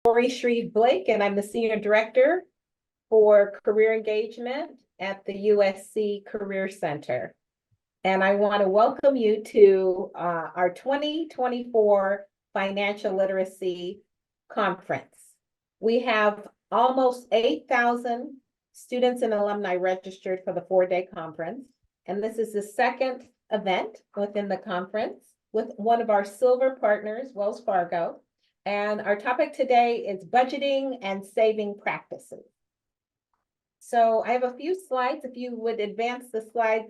Shreve Blake, and I'm the Senior Director for Career Engagement at the USC Career Center. And I want to welcome you to our 2024 Financial Literacy Conference. We have almost 8,000 students and alumni registered for the 4-day conference. And this is the second event within the conference with one of our silver partners, Wells Fargo. And our topic today is budgeting and saving practices. So I have a few slides. If you would advance the slides,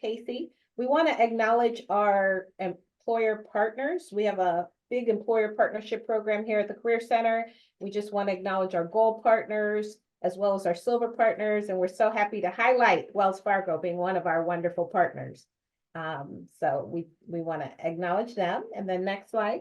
Casey. We want to acknowledge our employer partners. We have a big employer partnership program here at the Career Center. We just want to acknowledge our gold partners as well as our silver partners. And we're so happy to highlight Wells Fargo being one of our wonderful partners. So we want to acknowledge them. And then next slide.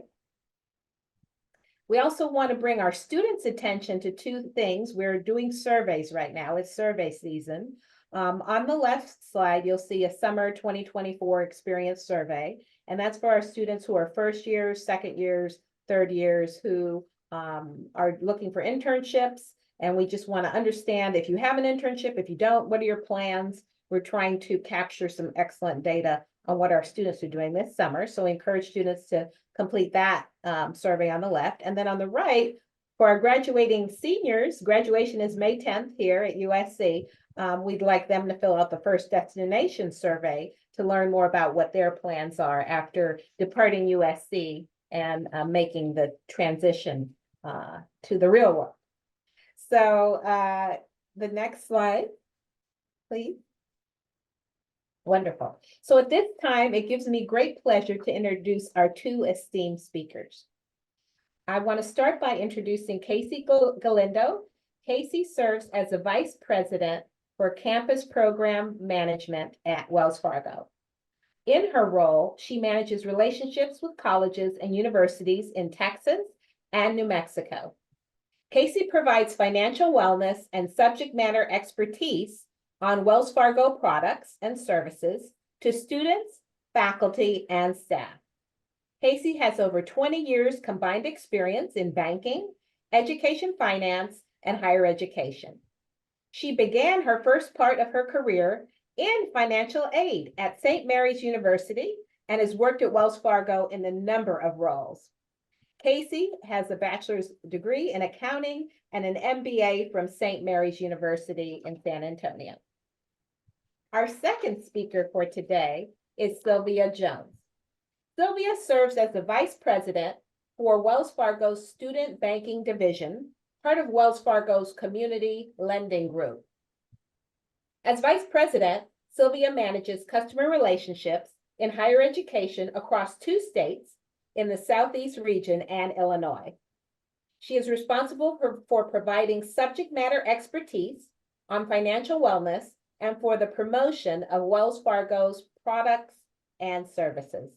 We also want to bring our students' attention to two things. We're doing surveys right now. It's survey season. On the left slide, you'll see a summer 2024 experience survey. And that's for our students who are first years, second years, third years, who are looking for internships. And we just want to understand if you have an internship, if you don't, what are your plans? We're trying to capture some excellent data on what our students are doing this summer. So we encourage students to complete that survey on the left. And then on the right, for our graduating seniors, graduation is May 10th here at USC. We'd like them to fill out the first destination survey to learn more about what their plans are after departing USC and making the transition to the real world. So the next slide, please. Wonderful. So at this time, it gives me great pleasure to introduce our two esteemed speakers. I want to start by introducing Casey Galindo. Casey serves as the Vice President for Campus Program Management at Wells Fargo. In her role, she manages relationships with colleges and universities in Texas and New Mexico. Casey provides financial wellness and subject matter expertise on Wells Fargo products and services to students, faculty, and staff. Casey has over 20 years combined experience in banking, education finance, and higher education. She began her first part of her career in financial aid at St. Mary's University and has worked at Wells Fargo in a number of roles. Casey has a bachelor's degree in accounting and an MBA from St. Mary's University in San Antonio. Our second speaker for today is Sylvia Jones. Sylvia serves as the Vice President for Wells Fargo's Student Banking Division, part of Wells Fargo's Community Lending Group. As Vice President, Sylvia manages customer relationships in higher education across 2 states in the Southeast region and Illinois. She is responsible for providing subject matter expertise on financial wellness and for the promotion of Wells Fargo's products and services.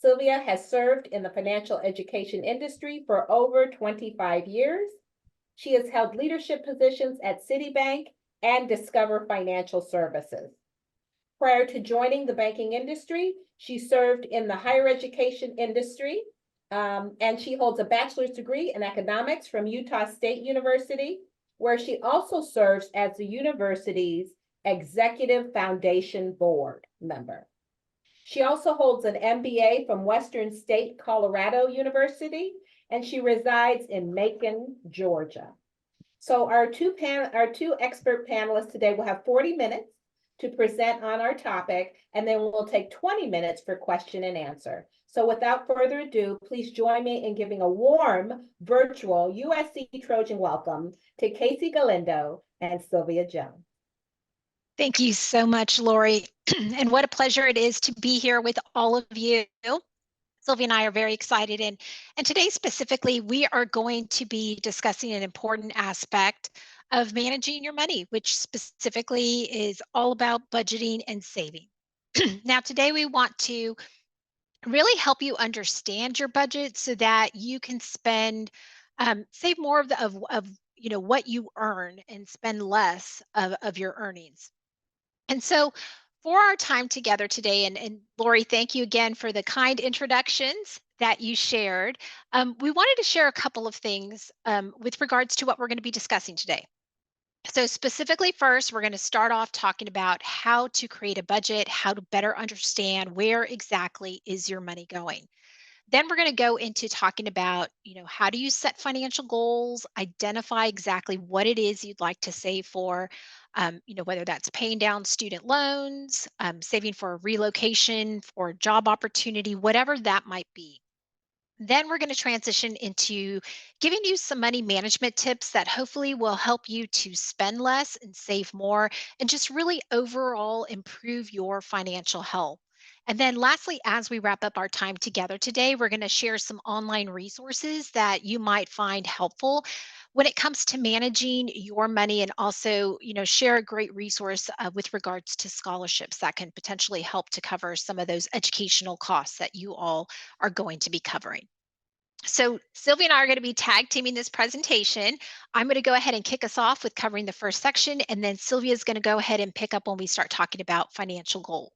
Sylvia has served in the financial education industry for over 25 years. She has held leadership positions at Citibank and Discover Financial Services. Prior to joining the banking industry, she served in the higher education industry, and she holds a bachelor's degree in economics from Utah State University, where she also serves as the university's Executive Foundation Board member. She also holds an MBA from Western State Colorado University, and she resides in Macon, Georgia. So our two expert panelists today will have 40 minutes to present on our topic, and then we'll take 20 minutes for question and answer. So without further ado, please join me in giving a warm virtual USC Trojan welcome to Casey Galindo and Sylvia Jones. Thank you so much, Lori. And what a pleasure it is to be here with all of you. Sylvia and I are very excited. And today specifically, we are going to be discussing an important aspect of managing your money, which specifically is all about budgeting and saving. Now, today we want to really help you understand your budget so that you can save more of what you earn and spend less of your earnings. And so for our time together today, and Lori, thank you again for the kind introductions. that you shared. We wanted to share a couple of things with regards to what we're going to be discussing today. So, specifically, first, we're going to start off talking about how to create a budget, how to better understand where exactly is your money going. Then we're going to go into talking about, how do you set financial goals, identify exactly what it is you'd like to save for, whether that's paying down student loans, saving for a relocation, for a job opportunity, whatever that might be. Then we're going to transition into giving you some money management tips that hopefully will help you to spend less and save more and just really overall improve your financial health. And then, lastly, as we wrap up our time together today, we're going to share some online resources that you might find helpful when it comes to managing your money, and also, share a great resource with regards to scholarships that can potentially help to cover some of those educational costs that you all are going to be covering. So, Sylvia and I are going to be tag teaming this presentation. I'm going to go ahead and kick us off with covering the first section, and then Sylvia is going to go ahead and pick up when we start talking about financial goals.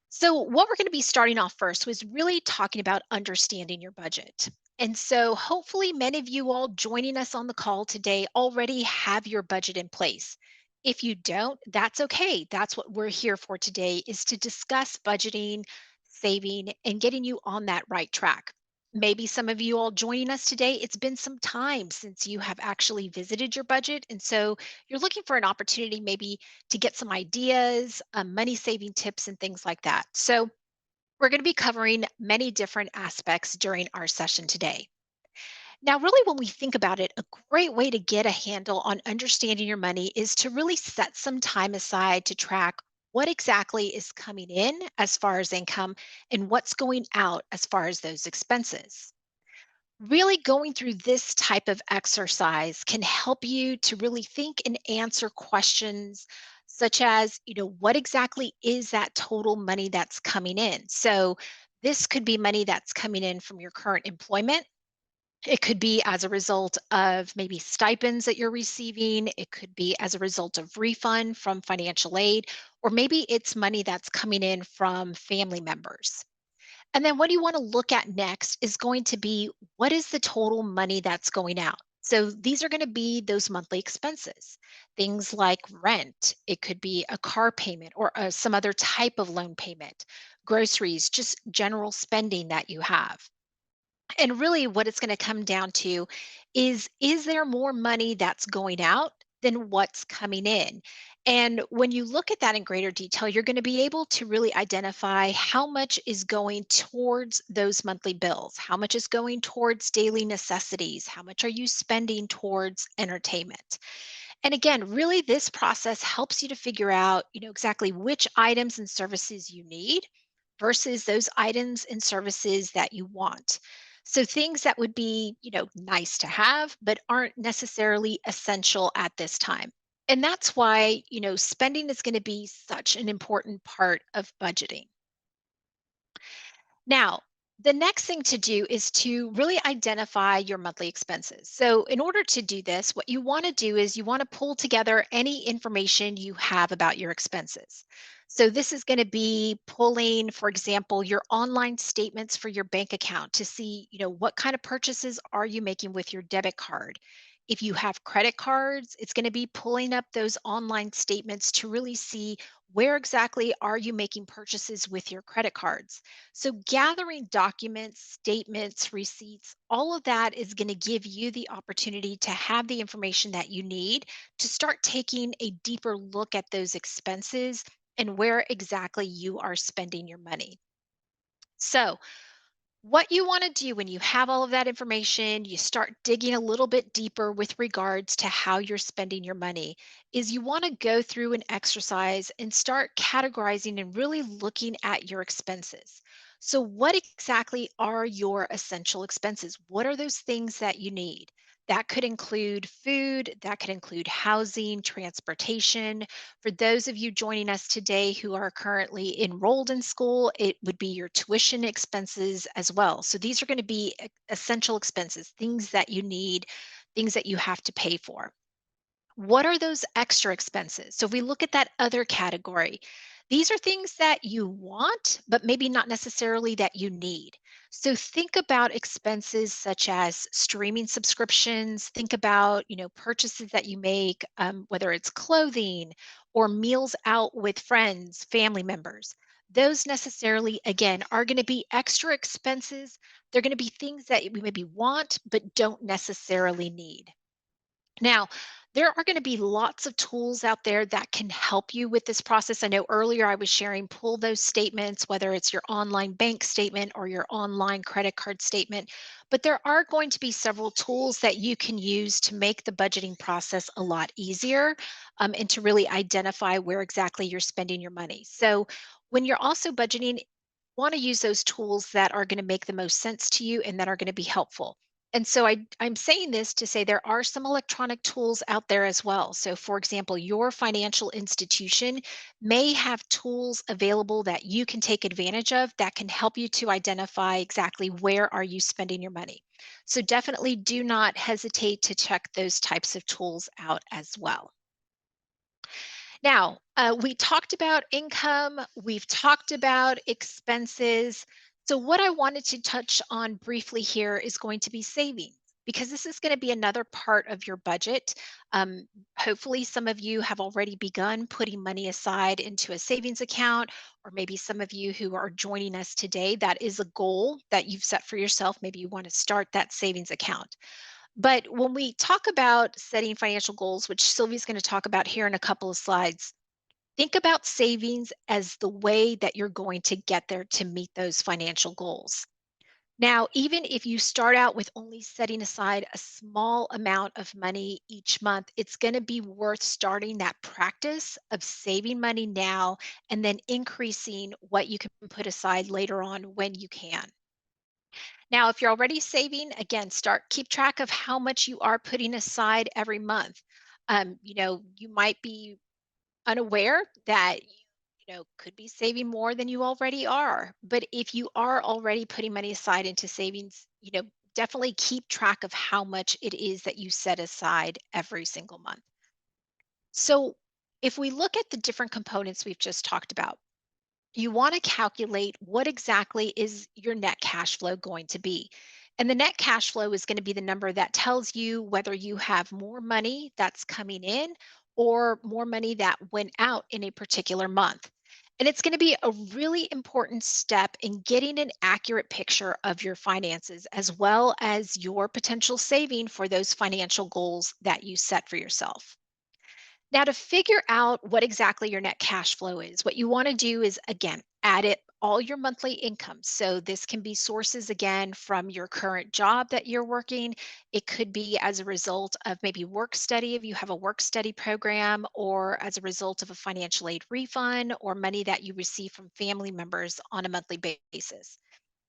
So, what we're going to be starting off first was really talking about understanding your budget. And so, hopefully, many of you all joining us on the call today already have your budget in place. If you don't, that's okay. That's what we're here for today, is to discuss budgeting, saving, and getting you on that right track. Maybe some of you all joining us today, it's been some time since you have actually visited your budget. And so you're looking for an opportunity maybe to get some ideas, money saving tips, and things like that. So, we're going to be covering many different aspects during our session today. Now, really, when we think about it, a great way to get a handle on understanding your money is to really set some time aside to track what exactly is coming in as far as income and what's going out as far as those expenses. Really going through this type of exercise can help you to really think and answer questions such as, what exactly is that total money that's coming in? So, this could be money that's coming in from your current employment. It could be as a result of maybe stipends that you're receiving. It could be as a result of refund from financial aid, or maybe it's money that's coming in from family members. And then what you want to look at next is going to be, what is the total money that's going out? So these are going to be those monthly expenses, things like rent. It could be a car payment or some other type of loan payment, groceries, just general spending that you have. And really, what it's going to come down to is there more money that's going out than what's coming in? And when you look at that in greater detail, you're going to be able to really identify how much is going towards those monthly bills, how much is going towards daily necessities, how much are you spending towards entertainment. And again, really, this process helps you to figure out, exactly which items and services you need versus those items and services that you want. So things that would be, nice to have, but aren't necessarily essential at this time. And that's why, spending is going to be such an important part of budgeting. Now, the next thing to do is to really identify your monthly expenses. So, in order to do this, what you want to do is you want to pull together any information you have about your expenses. So, this is going to be pulling, for example, your online statements for your bank account to see, what kind of purchases are you making with your debit card. If you have credit cards, it's going to be pulling up those online statements to really see where exactly are you making purchases with your credit cards. So, gathering documents, statements, receipts, all of that is going to give you the opportunity to have the information that you need to start taking a deeper look at those expenses and where exactly you are spending your money. So, what you want to do when you have all of that information, you start digging a little bit deeper with regards to how you're spending your money, is you want to go through an exercise and start categorizing and really looking at your expenses. So, what exactly are your essential expenses? What are those things that you need? That could include food, that could include housing, transportation. For those of you joining us today who are currently enrolled in school, it would be your tuition expenses as well. So these are going to be essential expenses, things that you need, things that you have to pay for. What are those extra expenses? So if we look at that other category, These are things that you want, but maybe not necessarily that you need. So think about expenses such as streaming subscriptions. Think about, purchases that you make, whether it's clothing or meals out with friends, family members. Those necessarily, again, are going to be extra expenses. They're going to be things that we maybe want, but don't necessarily need. Now, there are going to be lots of tools out there that can help you with this process. I know earlier I was sharing pull those statements, whether it's your online bank statement or your online credit card statement. But there are going to be several tools that you can use to make the budgeting process a lot easier, and to really identify where exactly you're spending your money. So when you're also budgeting, want to use those tools that are going to make the most sense to you and that are going to be helpful. And so I'm saying this to say there are some electronic tools out there as well. So, for example, your financial institution may have tools available that you can take advantage of that can help you to identify exactly where are you spending your money. So definitely do not hesitate to check those types of tools out as well. Now, we talked about income, we've talked about expenses. So, what I wanted to touch on briefly here is going to be savings, because this is going to be another part of your budget. Hopefully, some of you have already begun putting money aside into a savings account, or maybe some of you who are joining us today, that is a goal that you've set for yourself. Maybe you want to start that savings account. But when we talk about setting financial goals, which Sylvia's going to talk about here in a couple of slides, think about savings as the way that you're going to get there to meet those financial goals. Now, even if you start out with only setting aside a small amount of money each month, it's going to be worth starting that practice of saving money now and then increasing what you can put aside later on when you can. Now, if you're already saving, again, keep track of how much you are putting aside every month. You might be unaware that you could be saving more than you already are. But if you are already putting money aside into savings, definitely keep track of how much it is that you set aside every single month. So if we look at the different components we've just talked about, you want to calculate what exactly is your net cash flow going to be. And the net cash flow is going to be the number that tells you whether you have more money that's coming in or more money that went out in a particular month. And it's going to be a really important step in getting an accurate picture of your finances, as well as your potential saving for those financial goals that you set for yourself. Now, to figure out what exactly your net cash flow is, what you want to do is, again, add it all your monthly income. So this can be sources, again, from your current job that you're working. It could be as a result of maybe work study, if you have a work study program, or as a result of a financial aid refund or money that you receive from family members on a monthly basis.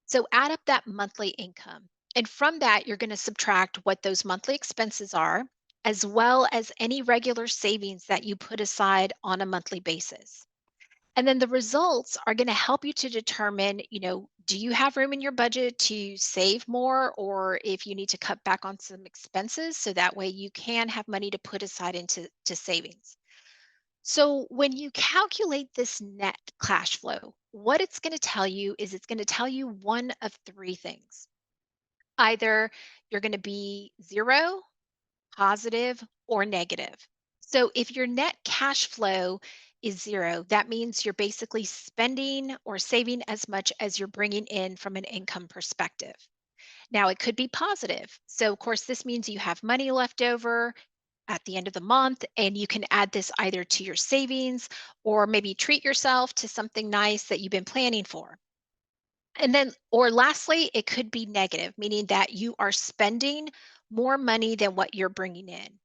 So add up that monthly income. And from that, you're going to subtract what those monthly expenses are, as well as any regular savings that you put aside on a monthly basis. And then the results are going to help you to determine, do you have room in your budget to save more, or if you need to cut back on some expenses so that way you can have money to put aside into savings. So when you calculate this net cash flow, what it's going to tell you is it's going to tell you one of three things. Either you're going to be zero, positive, or negative. So if your net cash flow is zero, that means you're basically spending or saving as much as you're bringing in from an income perspective. Now, it could be positive. So, of course, this means you have money left over at the end of the month, and you can add this either to your savings or maybe treat yourself to something nice that you've been planning for. And then, or lastly, it could be negative, meaning that you are spending more money than what you're bringing in.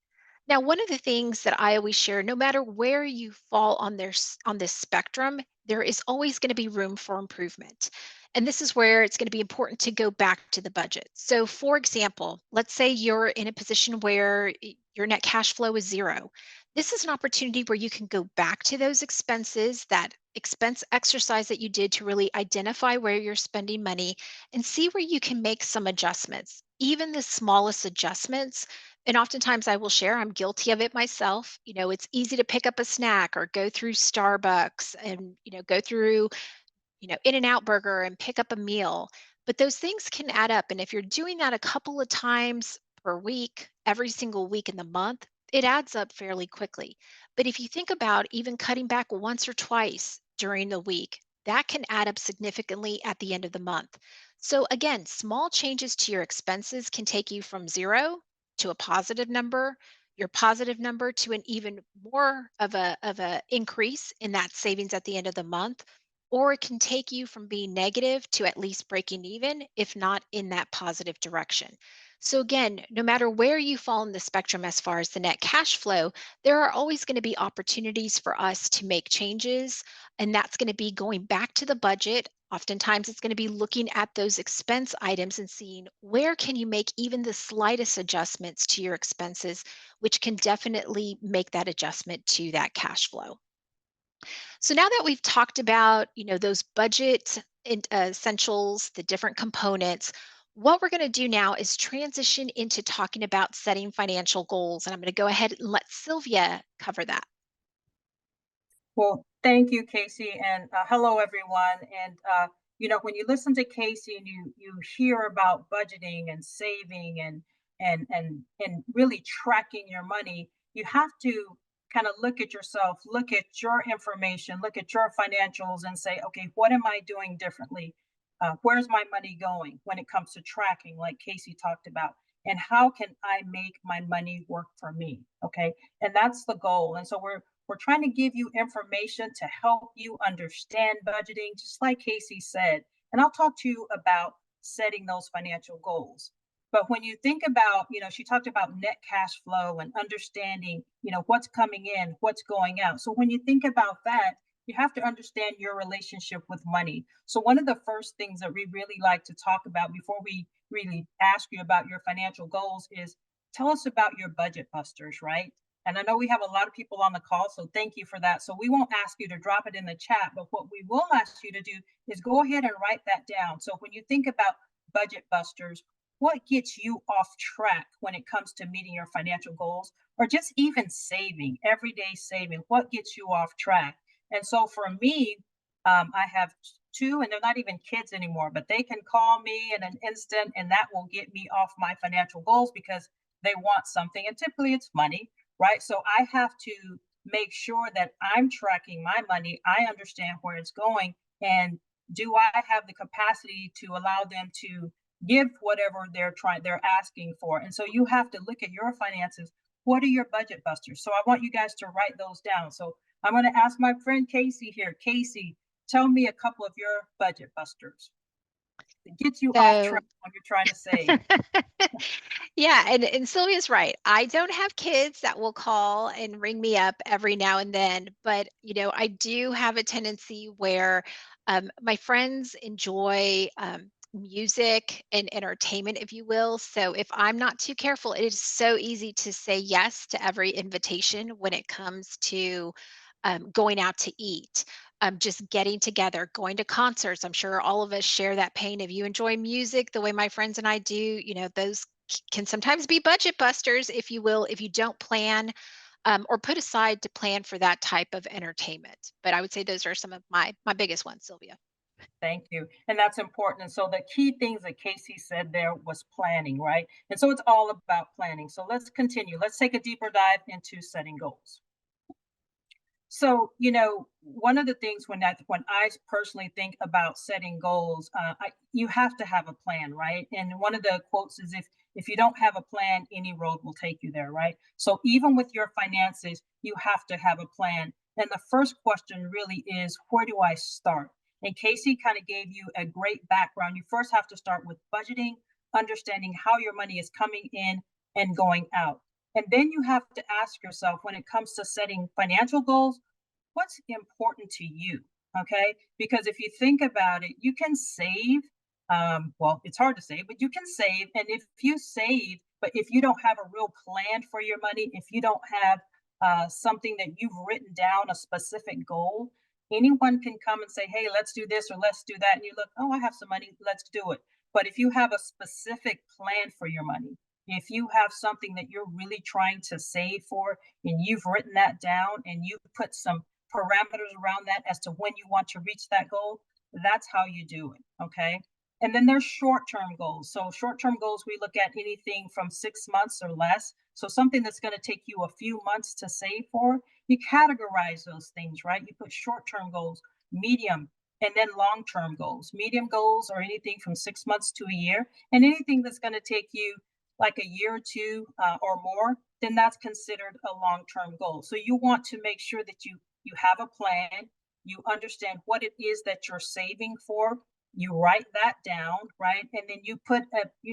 Now, one of the things that I always share, no matter where you fall on on this spectrum, there is always going to be room for improvement. And this is where it's going to be important to go back to the budget. So, for example, let's say you're in a position where your net cash flow is zero. This is an opportunity where you can go back to those expenses, that expense exercise that you did to really identify where you're spending money and see where you can make some adjustments. Even the smallest adjustments And oftentimes I will share, I'm guilty of it myself. It's easy to pick up a snack or go through Starbucks and, go through In-N-Out Burger and pick up a meal. But those things can add up. And if you're doing that a couple of times per week, every single week in the month, it adds up fairly quickly. But if you think about even cutting back once or twice during the week, that can add up significantly at the end of the month. So again, small changes to your expenses can take you from zero to a positive number, your positive number to an even more of a increase in that savings at the end of the month, or it can take you from being negative to at least breaking even, if not in that positive direction. So, again, no matter where you fall in the spectrum as far as the net cash flow, there are always going to be opportunities for us to make changes. And that's going to be going back to the budget. Oftentimes, it's going to be looking at those expense items and seeing where can you make even the slightest adjustments to your expenses, which can definitely make that adjustment to that cash flow. So now that we've talked about, those budget essentials, the different components, what we're going to do now is transition into talking about setting financial goals. And I'm going to go ahead and let Sylvia cover that. Well, thank you, Casey, and hello, everyone. And when you listen to Casey and you hear about budgeting and saving and really tracking your money, you have to kind of look at yourself, look at your information, look at your financials, and say, okay, what am I doing differently? Where's my money going when it comes to tracking, like Casey talked about? And how can I make my money work for me? Okay, and that's the goal. And so we're trying to give you information to help you understand budgeting, just like Casey said. And I'll talk to you about setting those financial goals. But when you think about, she talked about net cash flow and understanding, what's coming in, what's going out. So when you think about that, you have to understand your relationship with money. So one of the first things that we really like to talk about before we really ask you about your financial goals is tell us about your budget busters, right? And I know we have a lot of people on the call, so thank you for that. So we won't ask you to drop it in the chat, but what we will ask you to do is go ahead and write that down. So when you think about budget busters, what gets you off track when it comes to meeting your financial goals, or just even saving, everyday saving, what gets you off track? And so for me, I have two, and they're not even kids anymore, but they can call me in an instant, and that will get me off my financial goals because they want something, and typically it's money, right? So I have to make sure that I'm tracking my money. I understand where it's going. And do I have the capacity to allow them to give whatever they're asking for? And so you have to look at your finances. What are your budget busters? So I want you guys to write those down. So I'm going to ask my friend Casey here. Casey, tell me a couple of your budget busters. It gets you off So, track when you're trying to save. yeah, and Sylvia's right. I don't have kids that will call and ring me up every now and then, but I do have a tendency where my friends enjoy music and entertainment, if you will. So if I'm not too careful, it is so easy to say yes to every invitation when it comes to going out to eat, just getting together, going to concerts. I'm sure all of us share that pain. If you enjoy music the way my friends and I do, those can sometimes be budget busters, if you will, if you don't plan or put aside to plan for that type of entertainment. But I would say those are some of my biggest ones, Sylvia. Thank you. And that's important. And so the key things that Casey said there was planning, right? And so it's all about planning. So let's continue. Let's take a deeper dive into setting goals. So, one of the things when I personally think about setting goals, you have to have a plan, right? And one of the quotes is if you don't have a plan, any road will take you there, right? So even with your finances, you have to have a plan. And the first question really is, where do I start? And Casey kind of gave you a great background. You first have to start with budgeting, understanding how your money is coming in and going out. And then you have to ask yourself, when it comes to setting financial goals, what's important to you? Okay. Because if you think about it, you can save. Well, it's hard to save, but you can save. And if you save, but if you don't have a real plan for your money, if you don't have something that you've written down, a specific goal, anyone can come and say, hey, let's do this or let's do that. And you look, oh, I have some money, let's do it. But if you have a specific plan for your money, If you have something that you're really trying to save for and you've written that down and you've put some parameters around that as to when you want to reach that goal, that's how you do it, okay? And then there's short-term goals. So short-term goals, we look at anything from 6 months or less. So something that's going to take you a few months to save for, you categorize those things, right? You put short-term goals, medium, and then long-term goals. Medium goals are anything from 6 months to a year, and anything that's going to take you like a year or two or more, then that's considered a long-term goal. So you want to make sure that you have a plan, you understand what it is that you're saving for, you write that down, right? And then you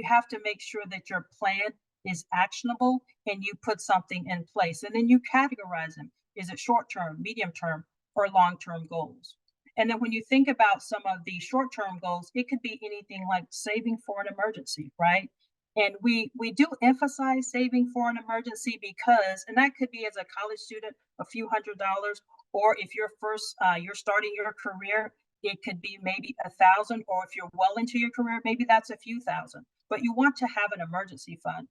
have to make sure that your plan is actionable and you put something in place. And then you categorize them. Is it short-term, medium-term, or long-term goals? And then when you think about some of the short-term goals, it could be anything like saving for an emergency, right? And we do emphasize saving for an emergency because, and that could be as a college student, a few $100s, or if you're starting your career, it could be maybe 1,000, or if you're well into your career, maybe that's a few thousand. But you want to have an emergency fund.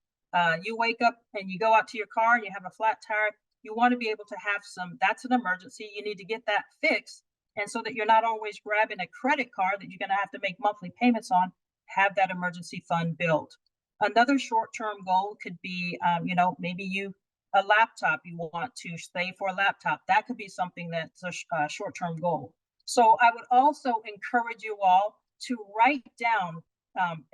You wake up and you go out to your car and you have a flat tire. You want to be able to have that's an emergency. You need to get that fixed. And so that you're not always grabbing a credit card that you're going to have to make monthly payments on, have that emergency fund built. Another short-term goal could be, maybe a laptop, you want to save for a laptop. That could be something that's a short-term goal. So I would also encourage you all to write down,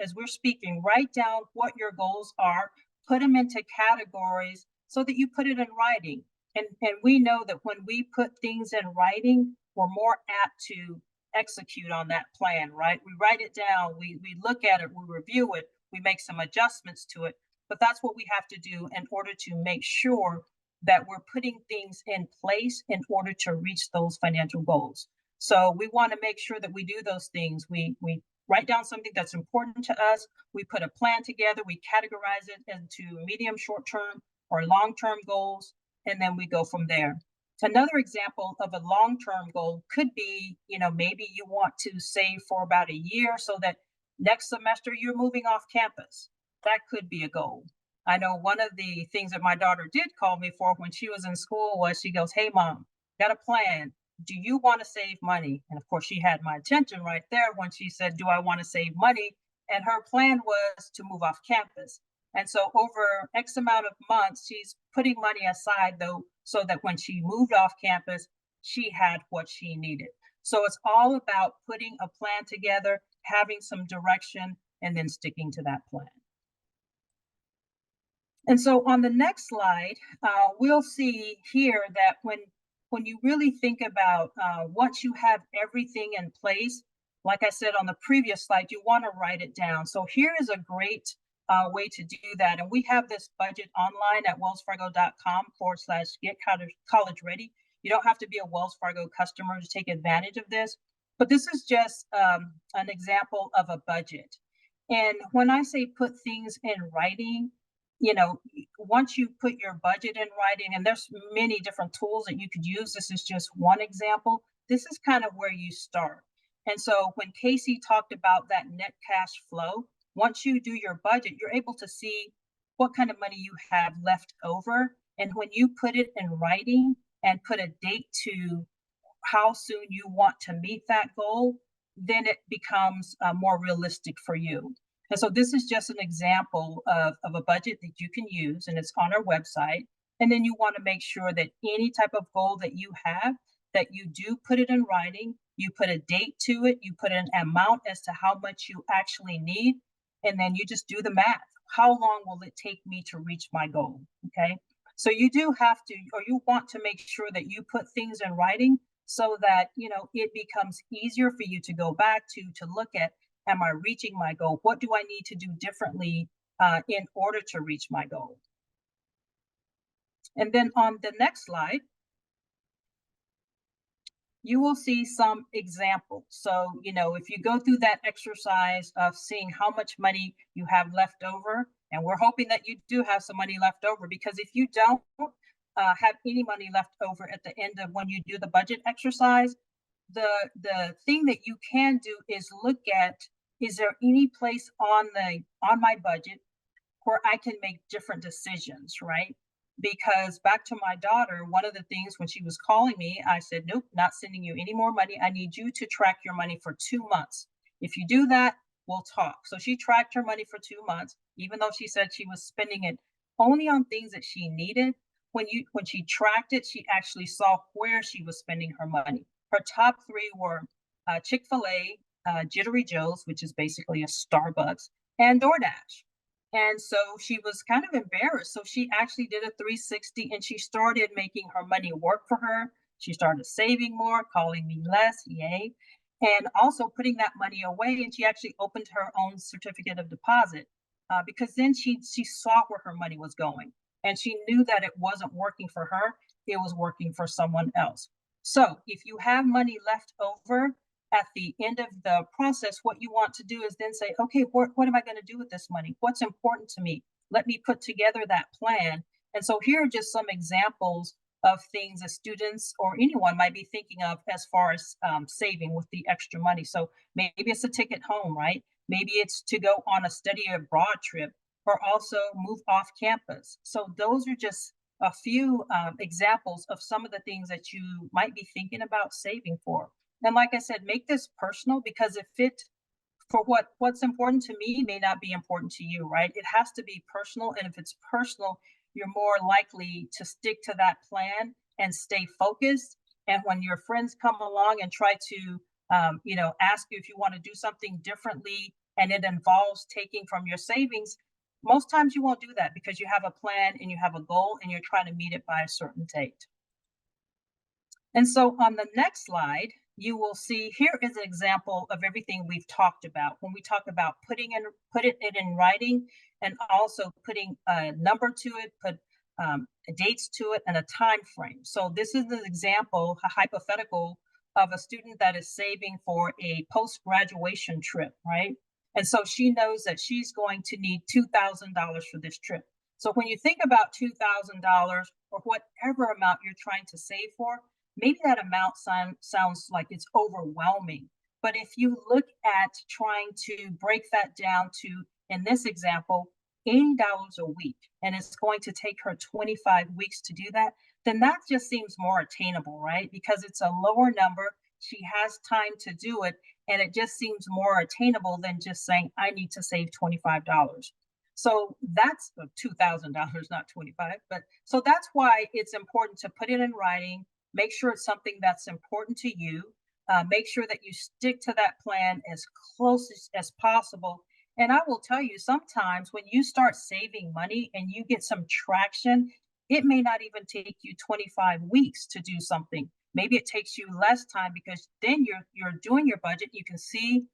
as we're speaking, write down what your goals are, put them into categories so that you put it in writing. And we know that when we put things in writing, we're more apt to execute on that plan, right? We write it down, we look at it, we review it, we make some adjustments to it, but that's what we have to do in order to make sure that we're putting things in place in order to reach those financial goals. So we want to make sure that we do those things. We write down something that's important to us. We put a plan together. We categorize it into medium, short-term, or long-term goals, and then we go from there. Another example of a long-term goal could be, maybe you want to save for about a year so that next semester you're moving off campus. That could be a goal. I know one of the things that my daughter did call me for when she was in school was she goes, "Hey, Mom, got a plan. Do you want to save money?" And of course, she had my attention right there when she said, "Do I want to save money?" And her plan was to move off campus. And so over X amount of months, she's putting money aside, though, so that when she moved off campus, she had what she needed. So it's all about putting a plan together, having some direction, and then sticking to that plan. And so on the next slide, we'll see here that when you really think about once you have everything in place, like I said on the previous slide, you want to write it down. So here is a great way to do that. And we have this budget online at wellsfargo.com/get college ready. You don't have to be a Wells Fargo customer to take advantage of this, but this is just an example of a budget. And when I say put things in writing, once you put your budget in writing, and there's many different tools that you could use, this is just one example. This is kind of where you start. And so when Casey talked about that net cash flow, once you do your budget, you're able to see what kind of money you have left over. And when you put it in writing and put a date to how soon you want to meet that goal, then it becomes more realistic for you. And so this is just an example of a budget that you can use, and it's on our website. And then you want to make sure that any type of goal that you have, that you do put it in writing, you put a date to it, you put an amount as to how much you actually need, and then you just do the math. How long will it take me to reach my goal? Okay. So you do have to, or you want to make sure that you put things in writing so that, it becomes easier for you to go back to look at, am I reaching my goal? What do I need to do differently in order to reach my goal? And then on the next slide, you will see some examples. So, if you go through that exercise of seeing how much money you have left over, and we're hoping that you do have some money left over, because if you don't have any money left over at the end of when you do the budget exercise, the thing that you can do is look at, is there any place on my budget where I can make different decisions, right? Because back to my daughter, one of the things when she was calling me, I said, nope, not sending you any more money. I need you to track your money for 2 months. If you do that, we'll talk. So she tracked her money for 2 months, even though she said she was spending it only on things that she needed. When she tracked it, she actually saw where she was spending her money. Her top three were Chick-fil-A, Jittery Joe's, which is basically a Starbucks, and DoorDash. And so she was kind of embarrassed. So she actually did a 360 and she started making her money work for her. She started saving more, calling me less, yay. And also putting that money away. And she actually opened her own certificate of deposit because then she saw where her money was going. And she knew that it wasn't working for her, it was working for someone else. So if you have money left over, at the end of the process, what you want to do is then say, okay, what am I going to do with this money? What's important to me? Let me put together that plan. And so here are just some examples of things that students or anyone might be thinking of as far as saving with the extra money. So maybe it's a ticket home, right? Maybe it's to go on a study abroad trip or also move off campus. So those are just a few examples of some of the things that you might be thinking about saving for. And like I said, make this personal, because if it, for what's important to me may not be important to you, right? It has to be personal. And if it's personal, you're more likely to stick to that plan and stay focused. And when your friends come along and try to, ask you if you want to do something differently and it involves taking from your savings, most times you won't do that because you have a plan and you have a goal and you're trying to meet it by a certain date. And so on the next slide, you will see here is an example of everything we've talked about when we talk about put it in writing and also putting a number to it, put dates to it and a time frame. So this is an example, a hypothetical of a student that is saving for a post-graduation trip, right? And so she knows that she's going to need $2,000 for this trip. So when you think about $2,000 or whatever amount you're trying to save for, maybe that amount sounds like it's overwhelming. But if you look at trying to break that down to, in this example, $80 a week, and it's going to take her 25 weeks to do that, then that just seems more attainable, right? Because it's a lower number, she has time to do it, and it just seems more attainable than just saying, I need to save $25. So that's $2,000, not 25. But so that's why it's important to put it in writing. Make sure it's something that's important to you. Make sure that you stick to that plan as close as possible. And I will tell you, sometimes when you start saving money and you get some traction, it may not even take you 25 weeks to do something. Maybe it takes you less time because then you're doing your budget. You can see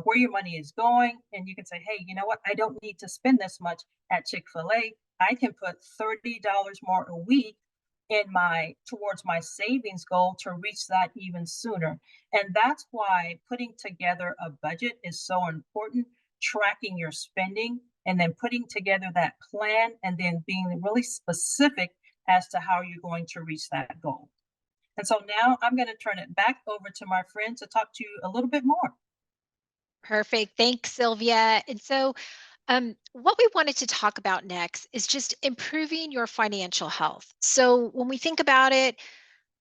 where your money is going, and you can say, hey, you know what? I don't need to spend this much at Chick-fil-A. I can put $30 more a week in towards my savings goal to reach that even sooner. And that's why putting together a budget is so important, tracking your spending and then putting together that plan and then being really specific as to how you're going to reach that goal. And so now I'm going to turn it back over to my friend to talk to you a little bit more. Perfect. Thanks, Sylvia. And so, what we wanted to talk about next is just improving your financial health. So, when we think about it,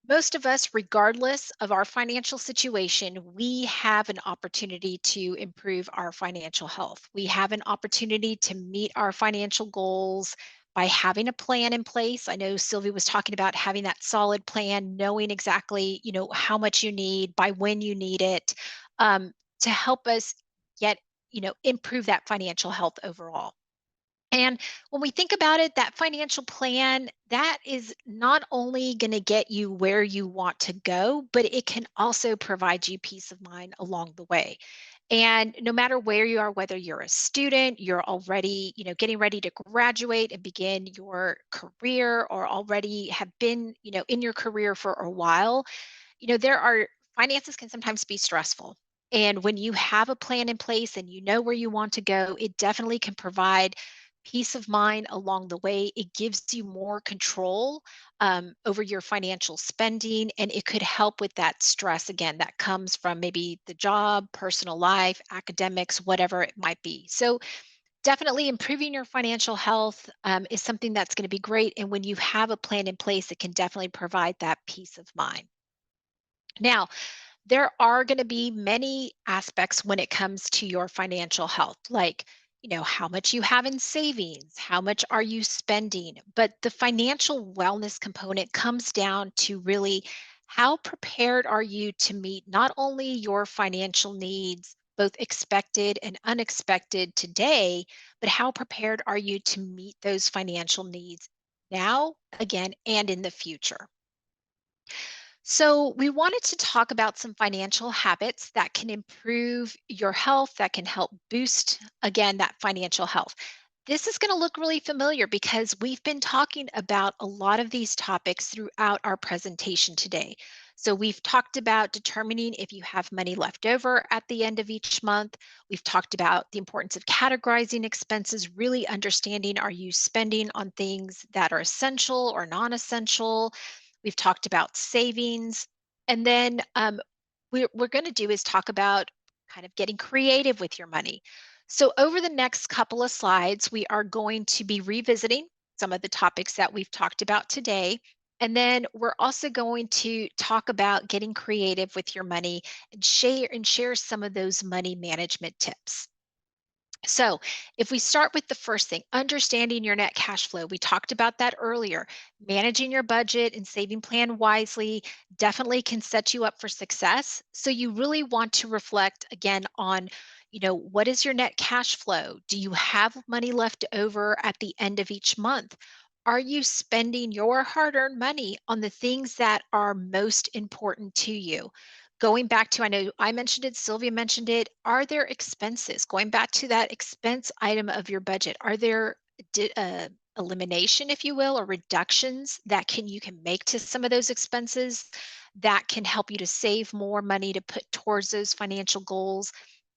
most of us, regardless of our financial situation, we have an opportunity to improve our financial health. We have an opportunity to meet our financial goals by having a plan in place. I know Sylvia was talking about having that solid plan, knowing exactly, how much you need, by when you need it, um, to help us get, improve that financial health overall. And when we think about it, that financial plan, that is not only going to get you where you want to go, but it can also provide you peace of mind along the way. And no matter where you are, whether you're a student, you're already, getting ready to graduate and begin your career, or already have been, in your career for a while, there are finances can sometimes be stressful. And when you have a plan in place and you know where you want to go, it definitely can provide peace of mind along the way. It gives you more control over your financial spending, and it could help with that stress again that comes from maybe the job, personal life, academics, whatever it might be. So, definitely improving your financial health is something that's going to be great. And when you have a plan in place, it can definitely provide that peace of mind. Now, there are going to be many aspects when it comes to your financial health, like, how much you have in savings, how much are you spending? But the financial wellness component comes down to really how prepared are you to meet not only your financial needs, both expected and unexpected today, but how prepared are you to meet those financial needs now, again, and in the future? So, we wanted to talk about some financial habits that can improve your health, that can help boost, again, that financial health. This is going to look really familiar because we've been talking about a lot of these topics throughout our presentation today. So, we've talked about determining if you have money left over at the end of each month. We've talked about the importance of categorizing expenses, really understanding, are you spending on things that are essential or non essential? We've talked about savings. And then we're going to do is talk about kind of getting creative with your money. So, over the next couple of slides, we are going to be revisiting some of the topics that we've talked about today. And then we're also going to talk about getting creative with your money and share some of those money management tips. So, if we start with the first thing, understanding your net cash flow, we talked about that earlier. Managing your budget and saving plan wisely definitely can set you up for success. So, you really want to reflect again on, what is your net cash flow? Do you have money left over at the end of each month? Are you spending your hard earned money on the things that are most important to you? Going back to, I know I mentioned it, Sylvia mentioned it, are there expenses? Going back to that expense item of your budget, are there elimination, if you will, or reductions that you can make to some of those expenses that can help you to save more money to put towards those financial goals?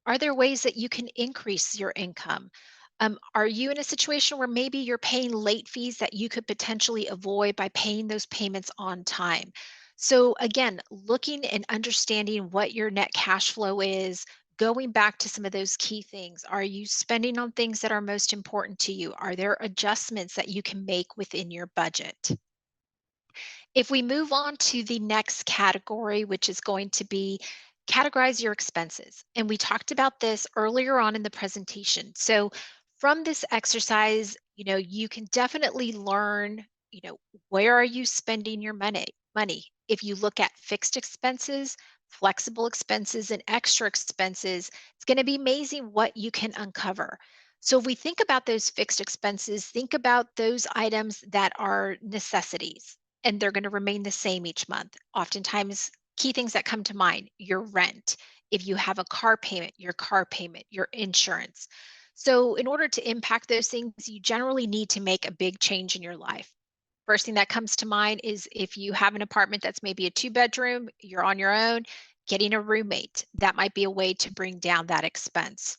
Are there ways that you can increase your income? Are you in a situation where maybe you're paying late fees that you could potentially avoid by paying those payments on time? So, again, looking and understanding what your net cash flow is, going back to some of those key things. Are you spending on things that are most important to you? Are there adjustments that you can make within your budget? If we move on to the next category, which is going to be categorize your expenses. And we talked about this earlier on in the presentation. So from this exercise, you can definitely learn, where are you spending your money? If you look at fixed expenses, flexible expenses, and extra expenses, it's going to be amazing what you can uncover. So if we think about those fixed expenses, think about those items that are necessities and they're going to remain the same each month. Oftentimes, key things that come to mind, your rent, if you have a car payment, your insurance. So, in order to impact those things, you generally need to make a big change in your life. First thing that comes to mind is if you have an apartment that's maybe a 2 bedroom, you're on your own, getting a roommate. That might be a way to bring down that expense.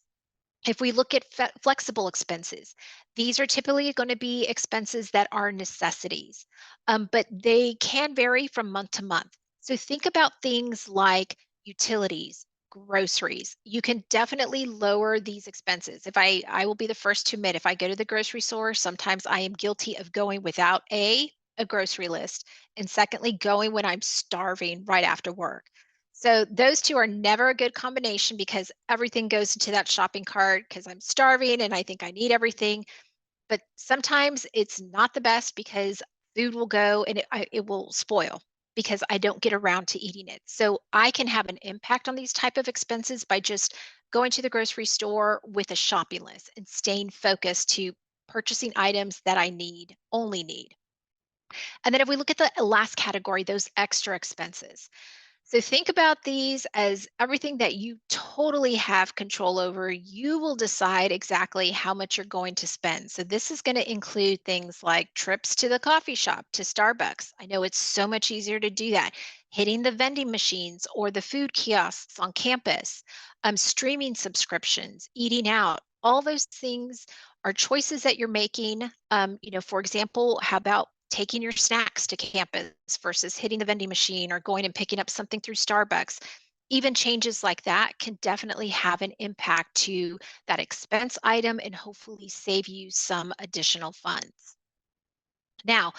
If we look at flexible expenses, these are typically going to be expenses that are necessities, but they can vary from month to month. So think about things like utilities, groceries. You can definitely lower these expenses. I will be the first to admit, if I go to the grocery store, sometimes I am guilty of going without a grocery list, and secondly, going when I'm starving right after work. So those two are never a good combination because everything goes into that shopping cart because I'm starving and I think I need everything. But sometimes it's not the best because food will go and it will spoil because I don't get around to eating it. So I can have an impact on these type of expenses by just going to the grocery store with a shopping list and staying focused to purchasing items that I only need. And then if we look at the last category, those extra expenses. So think about these as everything that you totally have control over. You will decide exactly how much you're going to spend. So this is going to include things like trips to the coffee shop, to Starbucks. I know it's so much easier to do that. Hitting the vending machines or the food kiosks on campus, streaming subscriptions, eating out. All those things are choices that you're making. For example, how about taking your snacks to campus versus hitting the vending machine or going and picking up something through Starbucks? Even changes like that can definitely have an impact to that expense item and hopefully save you some additional funds. Now,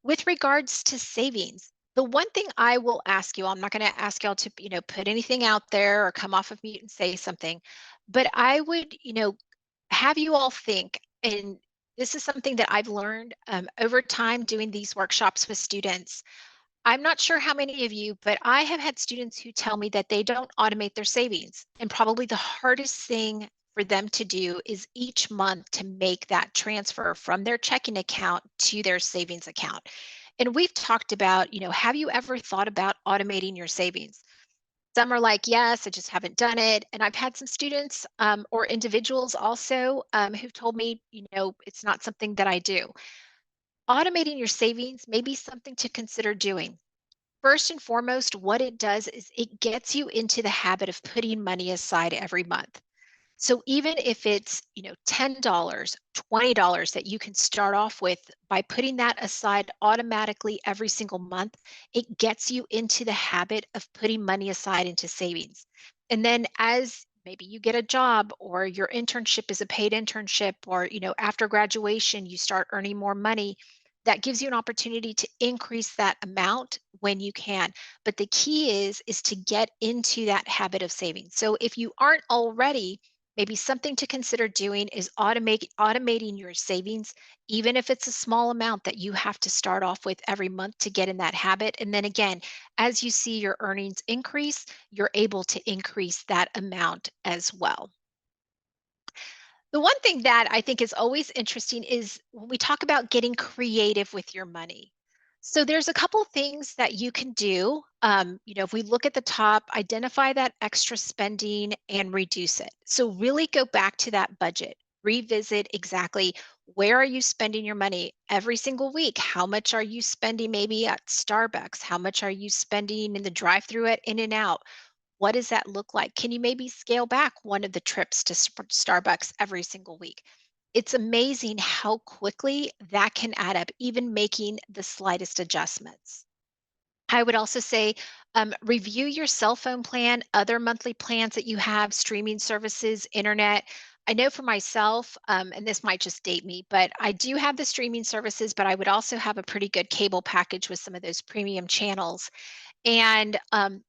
with regards to savings, the one thing I will ask you, I'm not going to ask y'all to, put anything out there or come off of mute and say something, but I would, have you all think, and this is something that I've learned over time doing these workshops with students. I'm not sure how many of you, but I have had students who tell me that they don't automate their savings. And probably the hardest thing for them to do is each month to make that transfer from their checking account to their savings account. And we've talked about, have you ever thought about automating your savings? Some are like, yes, I just haven't done it. And I've had some students or individuals also who've told me, it's not something that I do. Automating your savings may be something to consider doing. First and foremost, what it does is it gets you into the habit of putting money aside every month. So even if it's, $10, $20 that you can start off with by putting that aside automatically every single month, it gets you into the habit of putting money aside into savings. And then as maybe you get a job or your internship is a paid internship or, after graduation you start earning more money, that gives you an opportunity to increase that amount when you can. But the key is to get into that habit of saving. So if you aren't already, maybe something to consider doing is automating your savings, even if it's a small amount that you have to start off with every month to get in that habit. And then again, as you see your earnings increase, you're able to increase that amount as well. The one thing that I think is always interesting is when we talk about getting creative with your money. So there's a couple things that you can do. If we look at the top, identify that extra spending and reduce it. So really go back to that budget, revisit exactly where are you spending your money every single week? How much are you spending maybe at Starbucks? How much are you spending in the drive-through at In-N-Out? What does that look like? Can you maybe scale back one of the trips to Starbucks every single week? It's amazing how quickly that can add up, even making the slightest adjustments. I would also say review your cell phone plan, other monthly plans that you have, streaming services, internet. I know for myself, and this might just date me, but I do have the streaming services, but I would also have a pretty good cable package with some of those premium channels. And a